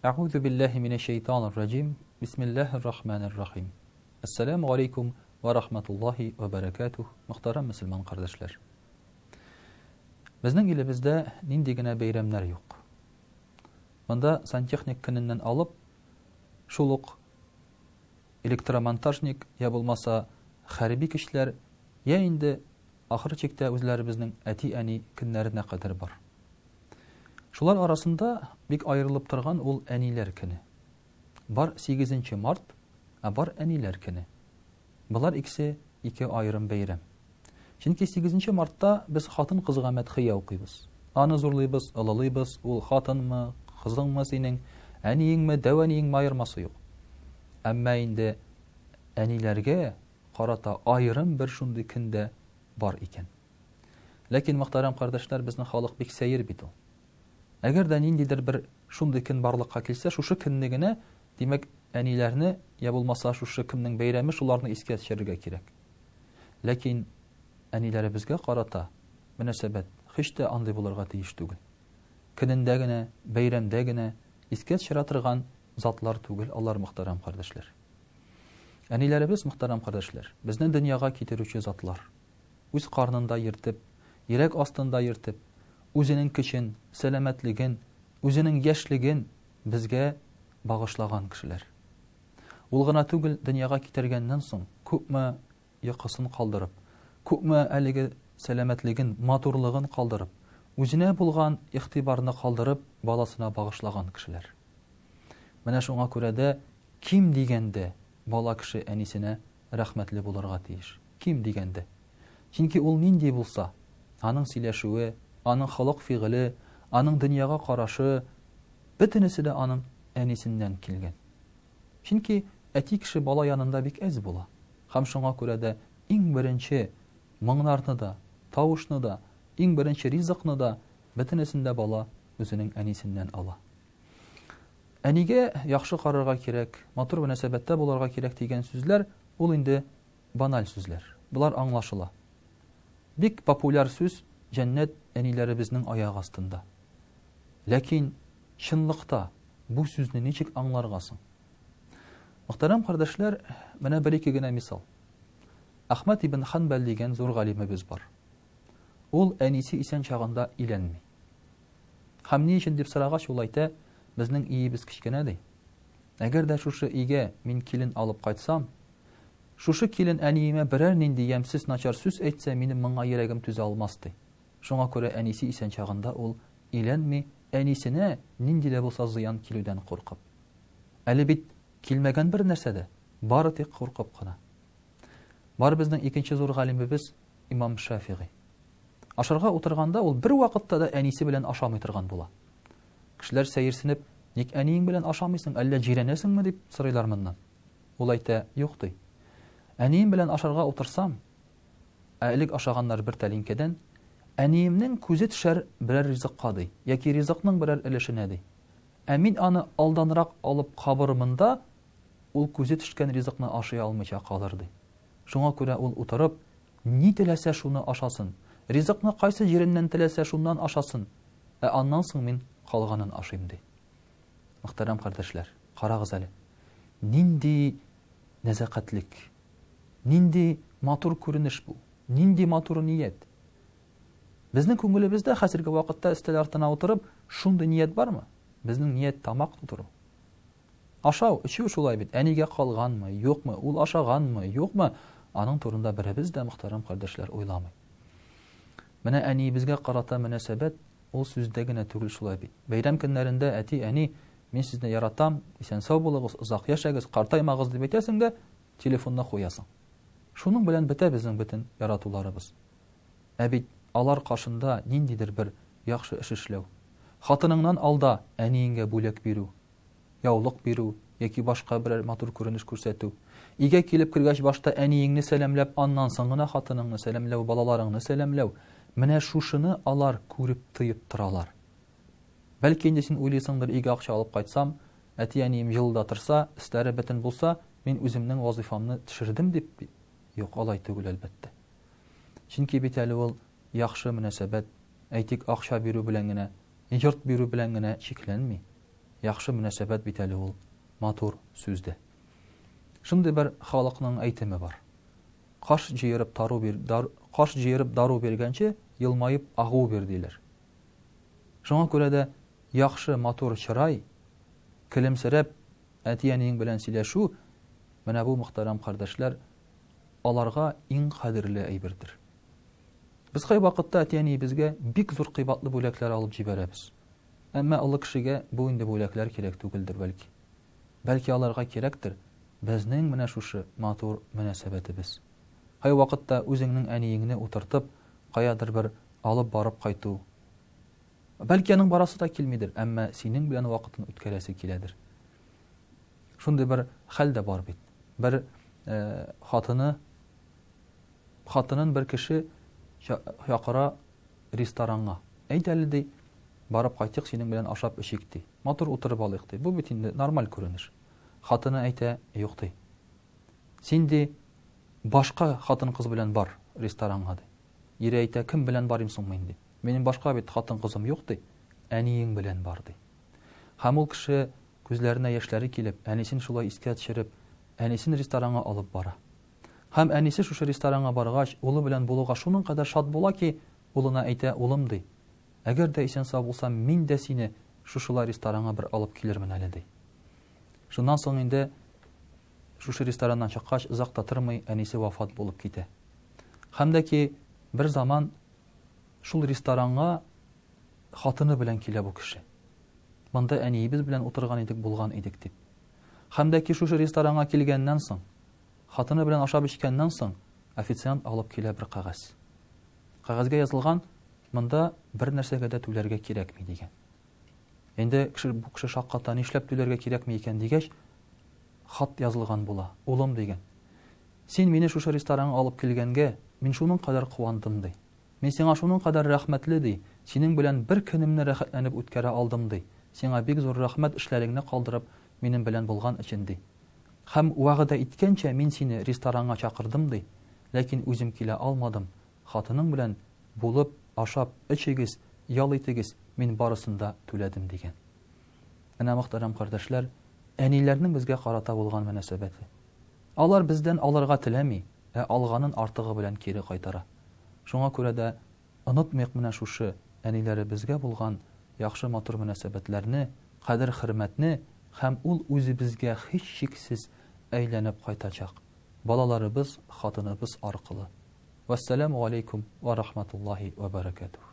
Euzu billahi mineşşeytanirracim. Bismillahirrahmanirrahim. Esselamu aleyküm ve rahmetullahi ve berekatuh. Muhterem Müslüman kardeşler. Bizning ilimizde nindigine beyramlar yok. Bunda santexnik kininden alıp şuluk elektromontajnik ya bulmasa harbi kişiler ya indi ahir çekte özlerimizin eti kinlerine kadar var. Şular arasında bik ayrılıp turgan ol aniler kini. Var 8 Mart, var aniler kini. Bular ikisi iki ayrım beyram. Çünkü 8 Mart'ta biz hatın kızıga medhiye okuyuz. Anı zorlaybız, alalıybız, ol hatın mı, kızın mı senin, aniyin mi, devaniyin mi ayırması yok. Ama indi anilerge karata ayrım bir şundu kinde var iken. Lakin muhterem kardeşler bizning halık bik seyir bit o. Eğer de nindidir bir şundikin barlıkka kelсе, şuşu kindigine demek anilerini ya bulmasa şuşu kimning beyrami şularni esке tushirga kerak. Lakin anilari bizga qarata munosabat hiç de anday bularga tegish tugul. Kinindagina, bayramdagina esке tushira turgan zatlar tugul, allar muhtaram kardeşler. Anilarimiz muhtaram kardeşler, bizni dunyoga keltiruvchi zatlar. O'z qarnında yirtib, yurak ostida yirtib, o'zining kichin, salomatligin, o'zining yoshligin bizga bag'ishlagan kishilar. Ul g'ina tugul dunyoga keltirgandan so'ng ko'pmi yiqisini qoldirib, ko'pmi haligi salomatligin, motorligin qoldirib, o'zine bo'lgan ixtiborni qoldirib, bolasına bag'ishlagan kishilar. Mana shunga ko'ra da kim deganda bola kishi anisine rahmatli bo'lirga tegish. Kim deganda? Chunki ul nindi bo'lsa, aning silashuvi, aning xalq fiili, aning dunyoga qarashi bitinisi de aning anisinden kelgan. Chunki ati kishi bola yanında bik az bo'la. Ham shunga ko'ra da eng birinchi minglarni da, tovushni da, eng birinchi rizqni da bitinisinde bola o'zining anisinden ala. Aniga yaxshi qararga kerak, motor munosabatda bo'larga kerak degan so'zlar ul endi banal so'zlar. Bular anlaşıla. Bik populyar so'z cennet anileri bizning oyoq ostida. Lakin şınlıqta bu sözünü neçik anlargasın? Muhterem kardeşler, bana bir iki gene misal. Ahmet ibn Hanbal degen zor galimimiz var. Ol anisi isen çağında ilenmi. Hamni için dip sıragaç olayta bizning iyimiz kichkina dey. Agar da şuşu iyge min kilin alıp qaytsam, şuşu kilin aniyime birer nindi yemsiz načar söz etse menim mınga yüregim tüze almasdı. Şuna göre anisi isen çağında ol ilenmi, anisine nindi de bolsa ziyan kilüden korkup. Eli bit kilmegen bir nersede, bari tek korkup gana. Bar bizning ikinci zor galimimiz İmam Şafii. Aşarga oturganda ol bir vaqtda da anisi bilen aşamay turgan bola. Kişiler seyirsinip, nek aniyin bilen aşamaysın, alla jirenesin mi dep sıraylar mından. Ol ayta, yok dey. Aniyin bilen aşarga otursam, aylik aşaganlar bir talinkeden, aniyimnin көзе tüşer birer rizıqqa dey, yaki rizıqның birer ilişine dey. Amin anı aldanırak alıp kabırımında, ol көзе tüşken rizıqны aşıya almayca kalır dey. Şuna göre ol oturup, ni tilese şunu aşasın, rizıqны qaysı jerinden tilese şundan aşasın, andan soň min kalganın aşayım dey. Muhterem kardeşler, qaragız ali. Nindi nezakatlik, nindi matur көрүнүш bu, nindi matur niyet. Bizning ko'nglimizda hozirgi vaqtda istal ortına oturup shunday niyet barmı? Bizning niyet tamaq tuturup. Aşav, içiyor şulay bit. Aniga qolganmı, yo'qmi? Ul aşaganmı, yo'qmi? Aның turunda birimiz de muhterem kardeşler oylamay. Mana ani bizga qarata munosabat ol so'zdagina tugul şulay bit. Bayram kunlarında ati ani men sizni yaratam, sen sağ bolagız, uzoq yashagız, qartaymagız deb aytasың da telefonna qo'yasan. Şunun bilen bite bizning bütün yaratullarыбыз. Abid alar qaşında nindidir bir yaxşı iş işlew. Hatınыңнан alda aniyinge bölek beru, yawlıq beru, yoki başqa bir matur көрүнүш көрсөтүү. Иге келип киргәч башта aniyingni selamlab, аннан соң гына hatınыңны selamlab, балаларыңны selamlab, менә шушыны алар күрүп тыйып торалар. Belki indi sen uylysыңдыр, иге акча алып кайтсам, әти анiyim жылда турса, истәре бетен булса, мен үземнең вазифамны төшердем дип. Yok, alay түгел әлбәттә. Чөнки бит әле ул яхшы мөнәсәбәт, әйтик акча бирү белән генә, йорт бирү белән генә чикләнми. яхшы мөнәсәбәт бит әле ул матур сүздә. Шундый бер халыкның әйтеме бар. Каш җыерып дару бергәнче елмаеп агу бир диләр. Шуңа күрә дә яхшы матур чырай, көлемсерәп әти-әниең белән сөйләшү, менә бу мөхтәрәм кардәшләр, аларга иң кадерле әйбердер. Без кай вакытта әти-әни безгә бик зур кыйбатлы бүләкләр алып җибәрәбез. Әмма олы кешегә бу инде бүләкләр кирәк түгелдер бәлки. Бәлки аларга кирәктер безнең менә шушы матур мөнәсәбәтебез. Кай вакытта үзеңнең әниеңне утыртып, каядыр бер алып барып кайту. Бәлки аның барасы да килмидер, әмма синең белән вакытын үткәрәсе киләдер. Шундый бер хәл дә бар бит. Бер хатынын бер кеше чакыра ресторанга. Әйт әле ди, барып кайтыйк синең белән ашап эчик ди. Матур утырып алыйк ди. Бу бит инде нормаль күренеш. Хатыны әйтә, юк ди. Син ди башка хатын-кыз белән бар ресторанга ди. Ире әйтә, кем белән барыйм соң мин ди. Минем башка бит хатын-кызым юк ди. Әниең белән бар ди. Һәм ул кеше күзләренә яшьләре килеп, әнисен шулай искә төшереп, әнисен ресторанга алып бара. Һәм әнисе шушы ресторанга баргач, улы белән булуга шуның кадәр шат була ки, улына әйтә, улым ди. Әгәр дә исән сау булсам, мин дә сине шушылай ресторанга бер алып килермен әле ди. Шуннан соң инде шушы рестораннан чыккач, озак та тормый, әнисе вафат булып китә. Һәм дә ки бер заман шул ресторанга хатыны белән килә бу кеше. Монда әниебез белән утырган идек, булган идек дип. Һәм дә ки шушы ресторанга килгәннән соң, хатыны белән ашап эчкәннән соң, официант алып килә бер кагаз. Кагазга язылган, монда бер нәрсәгә дә түләргә кирәкми дигән. Инде бу кеше шакката нишләп түләргә кирәкми икән дигәч, хат язылган була. Улым дигән. Син мине шушы ресторанга алып килгәнгә, мин шуның кадәр куандым ди. Мин сиңа шуның кадәр рәхмәтле ди. Синең белән бер көнемне рәхәтләнеп үткәрә алдым ди. Сиңа бик зур рәхмәт эшләреңне калдырып, минем белән булган өчен ди. Һәм вәгъдә иткәнчә мин сине ресторанга чакырдым ди. Ләкин үзем килә алмадым. Хатының белән булып, ашап, эчегез, ял итегез, мин барысында түләдем дигән. Менә мөхтәрәм кардәшләр, әниләрнең безгә карата булган мөнәсәбәте. Алар бездән алырга теләми, алганын артыгы белән кире кайтара. Шуңа күрә дә онытмыйк менә шушы әниләребезгә булган яхшы матур мөнәсәбәтләрне, кадер-хөрмәтне, һәм ул үзебезгә һич шиксез әйләнеп кайтачак. Балаларыбыз, хатыныбыз аркылы. Вассаламу алейкум ва рахматуллаһи ва баракатуһ.